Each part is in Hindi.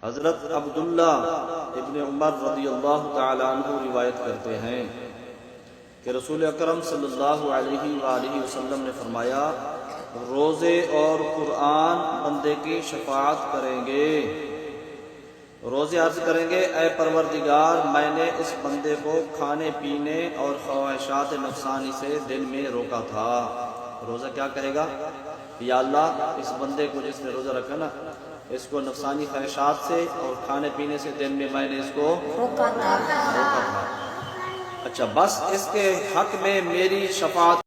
हजरत अब्दुल्ला इब्न उमर रज़ियल्लाहु तआला अन्हु रिवायत करते हैं कि रसूल अकरम सल्लल्लाहु अलैहि वसल्लम ने फरमाया, रोज़े और कुरान बंदे की शफाअत करेंगे। रोज़े अर्ज करेंगे, ए परवरदिगार, मैंने इस बंदे को खाने पीने और ख्वाहिशात नफसानी से दिन में रोका था। रोज़ा क्या कहेगा? या अल्लाह, इस बंदे को जिसने रोज़ा रखा ना, इसको नफसानी ख्वाहिशात से और खाने पीने से दिन में मैंने इसको रोका था। अच्छा, बस इसके हक में मेरी शफाअत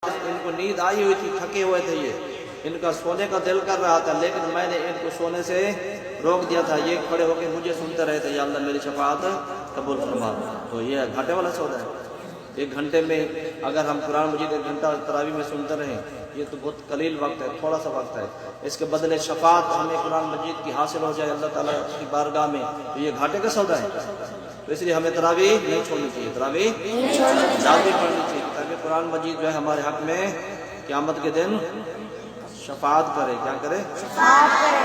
इनको नींद आई हुई थी, थके हुए थे, ये इनका सोने का दिल कर रहा था, लेकिन मैंने इनको सोने से रोक दिया था। ये खड़े होकर मुझे सुनते रहे थे, या अल्लाह मेरी शफाअत कबूल फरमा। तो ये घाटे वाला सौदा है। 1 घंटे में अगर हम कुरान मजीद 1 घंटा तरावी में सुनते रहें, ये तो बहुत कलील वक्त है, थोड़ा सा वक्त है। इसके बदले शफाअत हमें कुरान मजीद की हासिल हो जाए अल्लाह ताला की बारगाह में, तो ये घाटे का सौदा है। तो इसलिए हमें तरावी नहीं छोड़नी चाहिए, तरावी ज़्यादा पढ़नी चाहिए, ताकि कुरान मजीद जो है हमारे हक में क़यामत के दिन शफाअत करे। क्या करे? शफाअत करे।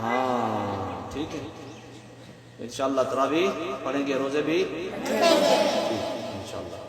हाँ, ठीक है। इंशाअल्लाह तरावी पढ़ेंगे, रोजे भी इंशाअल्लाह।